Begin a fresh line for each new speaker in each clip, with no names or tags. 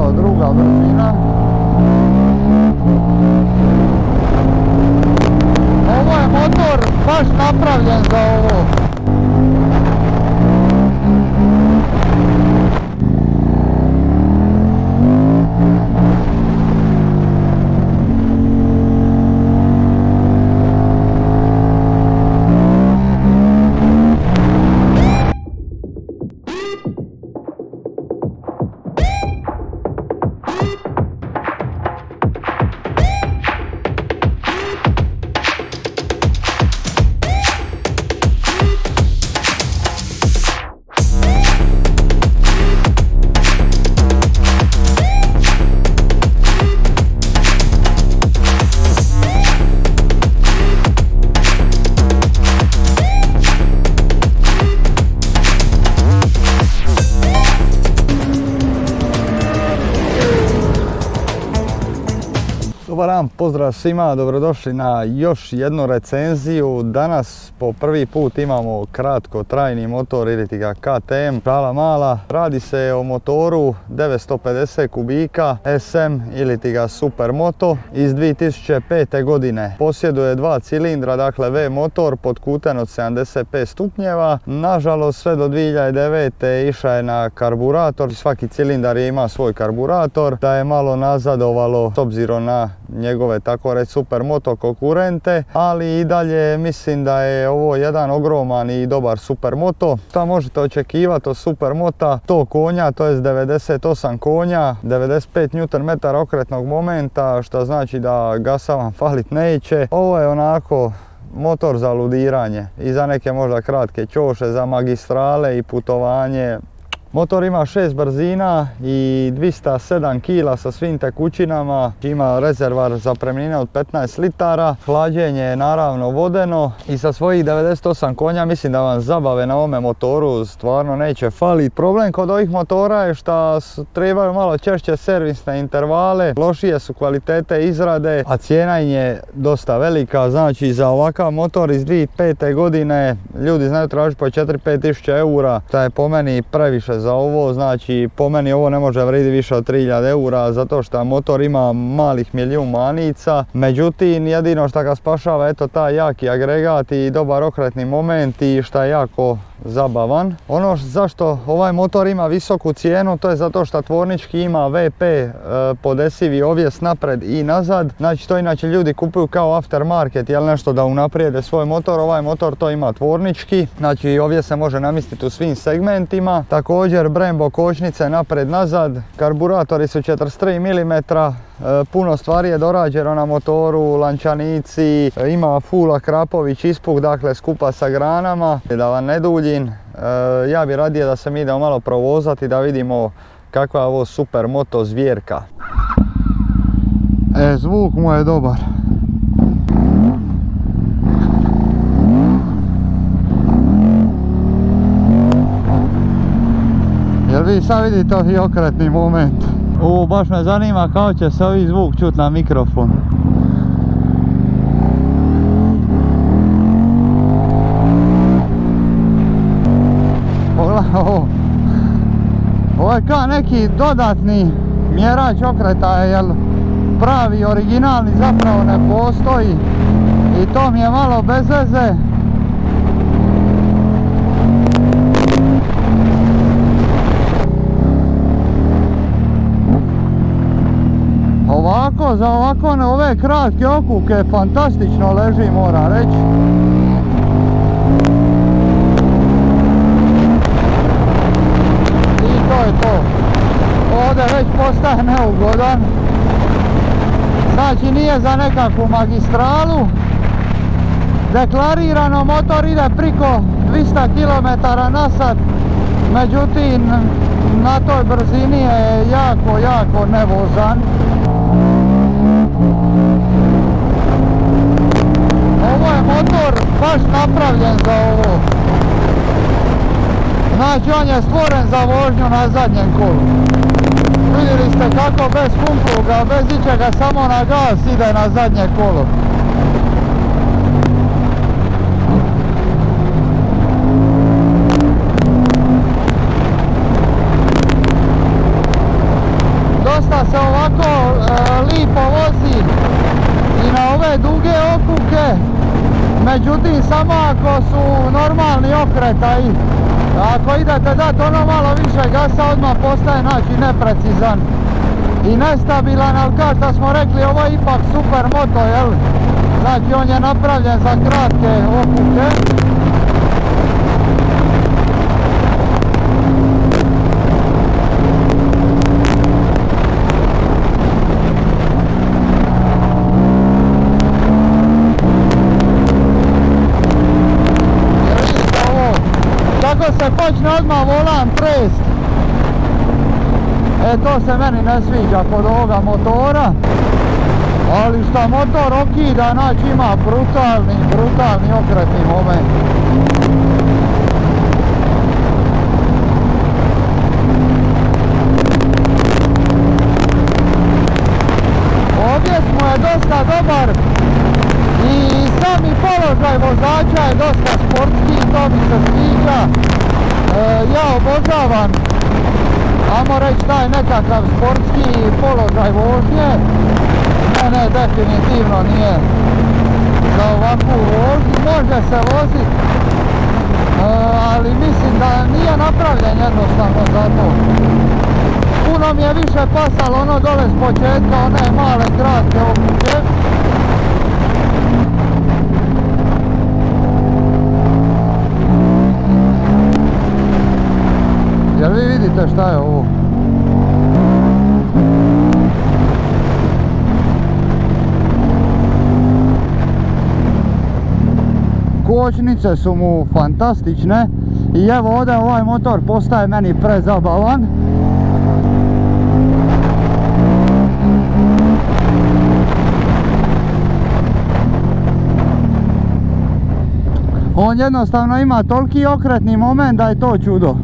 malo druga brzina. Ovo je motor baš napravljen za ovo. Dobar dan, pozdrav svima, dobrodošli na još jednu recenziju. Danas po prvi put imamo kratkotrajni motor ili ti ga KTM šala mala. Radi se o motoru 950 kubika SM ili ti ga Supermoto iz 2005. godine. Posjeduje dva cilindra, dakle V motor podkuten od 75 stupnjeva. Nažalost sve do 2009. išao je na karburator, svaki cilindar ima svoj karburator, da je malo nazadovalo s obzirom na njegove tako reći Supermoto konkurente, ali i dalje mislim da je ovo jedan ogroman i dobar Supermoto. Šta možete očekivati od Supermota? 100 konja, to je 98 konja, 95 Nm okretnog momenta, što znači da gasa vam falit neće. Ovo je onako motor za ludiranje i za neke možda kratke ćoše, za magistrale i putovanje. Motor ima 6 brzina i 207 kg sa svim tekućinama, ima rezervar zapremnine od 15 litara, hlađenje je naravno vodeno i sa svojih 98 konja mislim da vam zabave na ovome motoru stvarno neće falit. Problem kod ovih motora je što trebaju malo češće servisne intervale, lošije su kvalitete izrade, a cijena im je dosta velika. Znači za ovakav motor iz 2005. godine ljudi znaju tražiti po 4-5 tisuća eura, što je po meni previše za ovo. Znači po meni ovo ne može vrijediti više od 3000 eura zato što motor ima malih milijun manica. Međutim jedino što ga spašava eto taj jaki agregat i dobar okretni moment i što je jako zabavan. Ono zašto ovaj motor ima visoku cijenu, to je zato što tvornički ima VP podesivi ovjes napred i nazad. Znači to inače ljudi kupuju kao aftermarket, jel nešto da unaprijede svoj motor. Ovaj motor to ima tvornički, znači ovjes se može namjestiti u svim segmentima. Također Brembo kočnice napred nazad, karburatori su 43 mm. Puno stvari je dorađeno na motoru, lančanici, ima full Akrapović ispuk, dakle skupa sa granama. Da vam ne duljim, ja bi radije da se mi idemo malo provozati da vidimo kakva je ovo Supermoto zvjerka. Zvuk mu je dobar. Jel vi sad vidite ovaj okretni moment? Baš me zanima kako će se ovi zvuk čuti na mikrofon. Pogledaj ovo. Ovo je kao neki dodatni mjerač okretaja, jer pravi originalni zapravo ne postoji. I to mi je malo bez veze. Ovako, za ovako ove kratke okuke fantastično leži, moram reći. I to je to. Ovdje već postaje neugodan. Znači nije za nekakvu magistralu. Deklarirano motor ide priko 200 km/h. Međutim, na toj brzini je jako nevozan. Ovo je motor baš napravljen za ovo. Znači on je stvoren za vožnju na zadnjem kolu. Vidjeli ste kako bez kumpluga, bez ičega, samo na gas ide na zadnje kolo. dosta se ovako lipo vozi i na ove duge okuke, međutim samo ako su normalni okretaji. Ako idete dati ono malo više gasa, odmah postaje znači neprecizan i nestabilan, ali kao što smo rekli, ovo je ipak super moto, jel? Znači on je napravljen za kratke okuke. Kako se počne odmah volan trest, to se meni ne sviđa kod ovoga motora, ali šta motor okida, znači ima brutalni okretni moment. Ovdje smo je dosta dobar i sami položaj vozača je dosta sportski, to mi se sviđa. Ja obožavam, ajmo reći, taj nekakav sportski položaj vožnje. Ne, definitivno nije za ovakvu vožnju, može se voziti, ali mislim da nije napravljen jednostavno za to. Puno mi je više pasalo ono dole s početka, one male kratke okuke. Jel vi vidite šta je ovo? Kočnice su mu fantastične i evo ovdje ovaj motor postaje meni prezabavan. On jednostavno ima toliki okretni moment da je to čudo.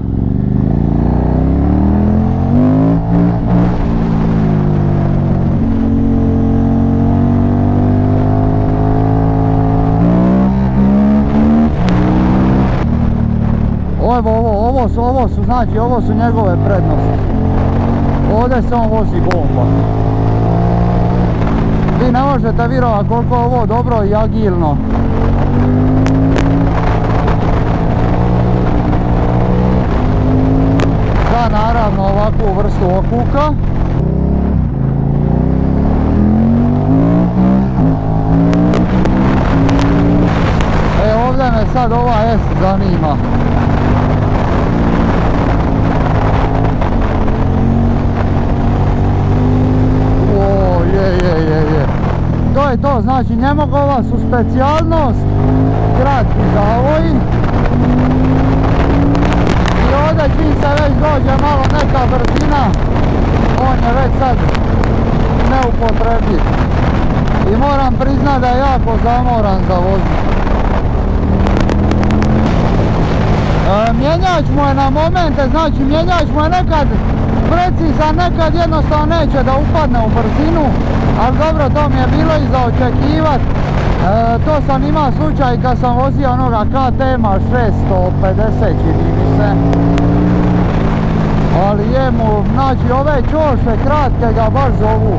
Ovo su njegove prednosti. Ovdje se on vozi bomba. Vi ne možete vjerovati koliko je ovo dobro i agilno. Za naravno ovakvu vrstu okuka. Ovdje me sad ova S zanima. To je to, znači njemogova su specijalnost kratki zavoj i ovdje čim se već dođe malo neka brzina, on je već sad neupotrebljiv i moram priznat da je jako zamoran za voziti. Mjenjač mu je na momente, znači mjenjač mu je nekad precizan, nekad jednostavno neće da upadne u brzinu, ali dobro, to mi je bilo i za očekivat. To sam imao slučaj kad sam vozio onoga KTM-a 650 čini mi se. Ali jemu, znači ove čoše kratke ga baš zovu.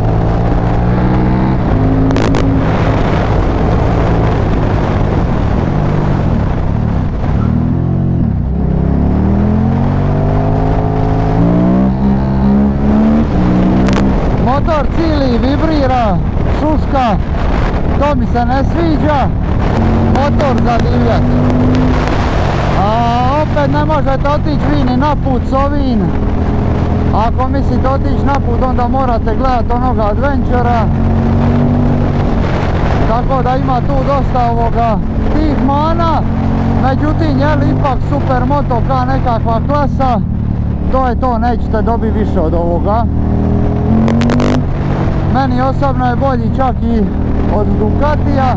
Motor cili, vibrira, šuška, to mi se ne sviđa, motor za divljak. A opet ne možete otići vi ni na put s ovim. Ako mislite otići na put, onda morate gledati onoga Adventura. Tako da ima tu dosta tih mana. Međutim, je li ipak super moto kao nekakva klasa, to je to, nećete dobiti više od ovoga. Meni osobno je bolji čak i od Ducatija,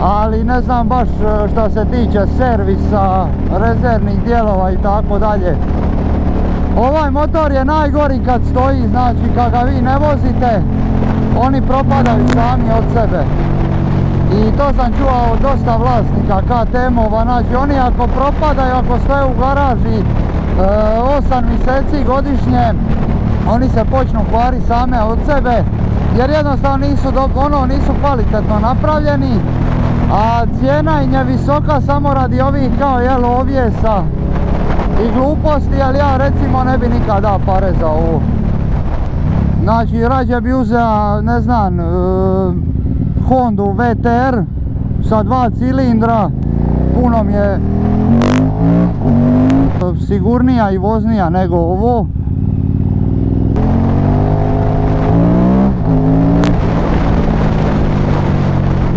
ali ne znam baš što se tiče servisa, rezervnih dijelova i tako dalje. Ovaj motor je najgori kad stoji, znači kad ga vi ne vozite, oni propadaju sami od sebe. I to sam čuo od dosta vlasnika KTM-ova, znači oni ako propadaju, ako stoje u garaži
8 mjeseci godišnje oni se počnu kvariti same od sebe, jer jednostavno nisu kvalitetno napravljeni, a cijena im je visoka samo radi ovih kao ovjesa i gluposti, ali ja recimo ne bi nikad dao pare za ovo. Znači rađe bi uzeo, ne znam, Hondu VTR sa 2 cilindra, puno mi je sigurnija i voznija nego ovo.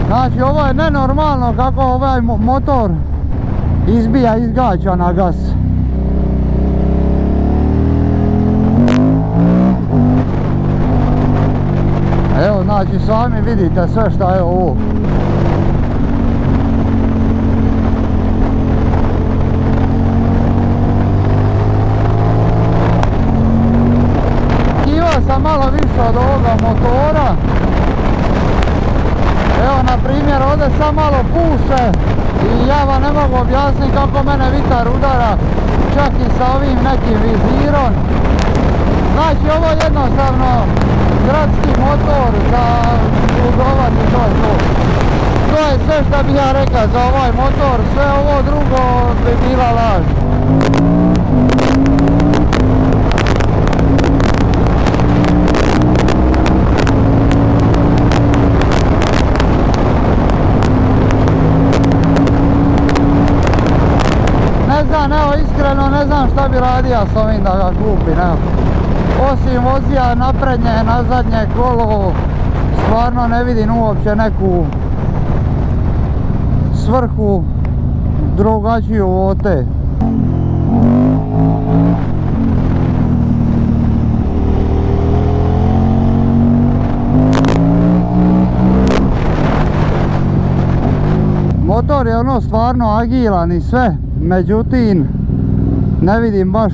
Znači ovo je nenormalno kako ovaj motor izbija, izgađa na gas. Evo, znači sami vidite sve šta je ovo. Očekivao sam malo više od ovoga motora. Evo, na primjer, ovdje sam malo puše i ja vam ne mogu objasniti kako mene vitar udara, čak i sa ovim nekim vizirom. Znači, ovo je jednostavno gradski motor za udovat i to je to. To je sve što bih ja rekao za ovaj motor, sve ovo drugo bi bila laž. Evo, iskreno ne znam šta bi radio s ovim da ga kupim, evo. Osim vozija naprednje, na zadnje kolo, stvarno ne vidim uopće neku svrhu drugačiju od te. Motor je ono stvarno agilan i sve, međutim ne vidim baš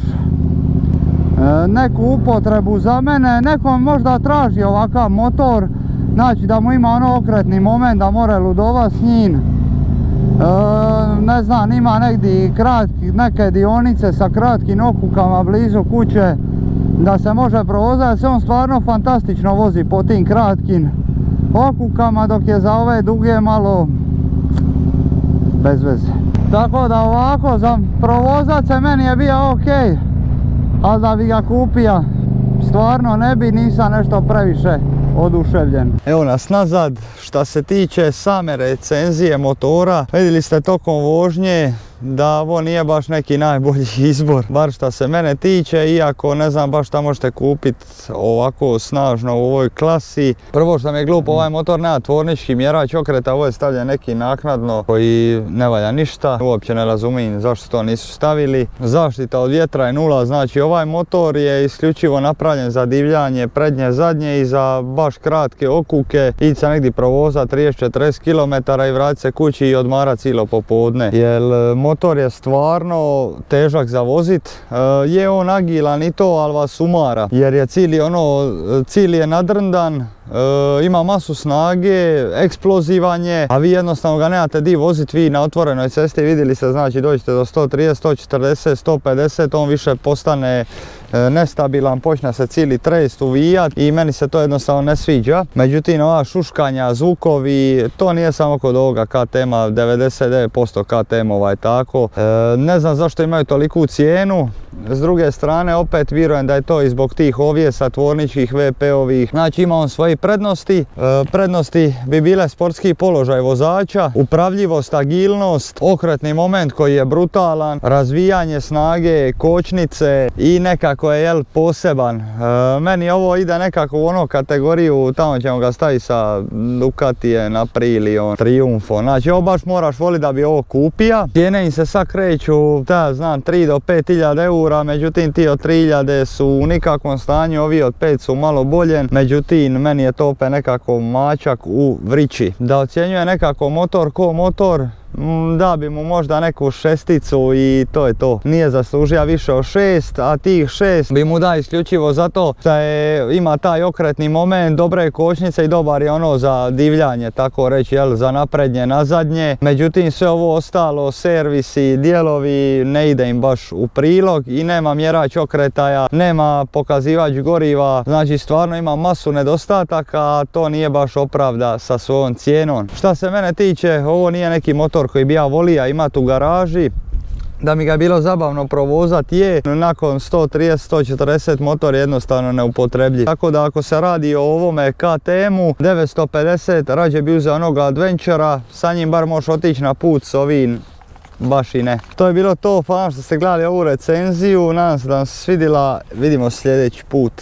neku upotrebu za mene. Neko možda traži ovakav motor, znači da mu ima ono okretni moment da more ludova s njim. Ne znam, ima negdje neke dionice sa kratkim okukama blizu kuće da se može provozati, se on stvarno fantastično vozi po tim kratkim okukama, dok je za ove duge malo bez veze. Tako da ovako, za provozat se meni je bio ok, ali da bi ga kupio stvarno ne bi, nisam nešto previše oduševljen.
Evo nas nazad, šta se tiče same recenzije motora, vidjeli ste tokom vožnje da ovo nije baš neki najbolji izbor, bar šta se mene tiče, iako ne znam baš šta možete kupiti ovako snažno u ovoj klasi. Prvo što mi je glupo, ovaj motor nema tvornički mjerač okreta, ovo je stavljen neki naknadno koji ne valja ništa. Uopće ne razumijem zašto to nisu stavili. Zaštita od vjetra je 0, znači ovaj motor je isključivo napravljen za divljanje prednje, zadnje i za baš kratke okuke. Ići se negdje provoza 30-40 km i vratiti se kući i odmara cijelo popodne. Jer motor je stvarno težak za vozit, je on agilan i to, ali vas umara, jer je cilj je nadrndan, ima masu snage, eksplozivan je, a vi jednostavno ga nemate di vozit. Vi na otvorenoj cesti vidjeli ste, znači dođete do 130, 140, 150, on više postane nestabilan, počne se cijeli trest uvijat i meni se to jednostavno ne sviđa. Međutim, ova šuškanja, zvukovi, to nije samo kod ovoga KTM-a, 99% KTM-ova je tako. Ne znam zašto imaju toliku cijenu. S druge strane, opet vjerujem da je to i zbog tih ovjesa tvorničkih, VP-ovih. Znači ima on svoje prednosti. Prednosti bi bile sportski položaj vozača, upravljivost, agilnost, okretni moment koji je brutalan, razvijanje snage, kočnice i nekako je poseban. Meni ovo ide nekako u ono kategoriju, tamo ćemo ga staviti sa Ducatijem, Apriliom, Triumfom. Znači ovo baš moraš voliti da bi ovo kupio. Cijene im se sad kreću, da znam, 3 do 5.000 eura, međutim ti od 3.000 su u nikakvom stanju, ovi od 5 su malo bolje, međutim meni je to opet nekako mačak u vrići. Da ocjenjuje nekako motor ko motor, da bi mu možda neku šesticu i to je to. Nije zaslužio više od 6, a tih 6 bi mu da isključivo zato što ima taj okretni moment, dobre kočnice i dobar je ono za divljanje, tako reći, jel, za naprednje, nazadnje. Međutim, sve ovo ostalo, servisi, dijelovi, ne ide im baš u prilog i nema mjerač okretaja, nema pokazivač goriva, znači stvarno ima masu nedostataka, a to nije baš opravda sa svojom cijenom. Šta se mene tiče, ovo nije neki motor koji bi ja volio imati u garaži. Da mi ga je bilo zabavno provozati je, nakon 130-140 motor je jednostavno neupotrebljiv. Tako da ako se radi o ovome KTM-u 950, rađe bi uzeo onoga Adventura, sa njim bar možeš otići na put, s ovim baš i ne. To je bilo to, hvala što ste gledali ovu recenziju, nadam se da vam se svidjela, vidimo sljedeći put.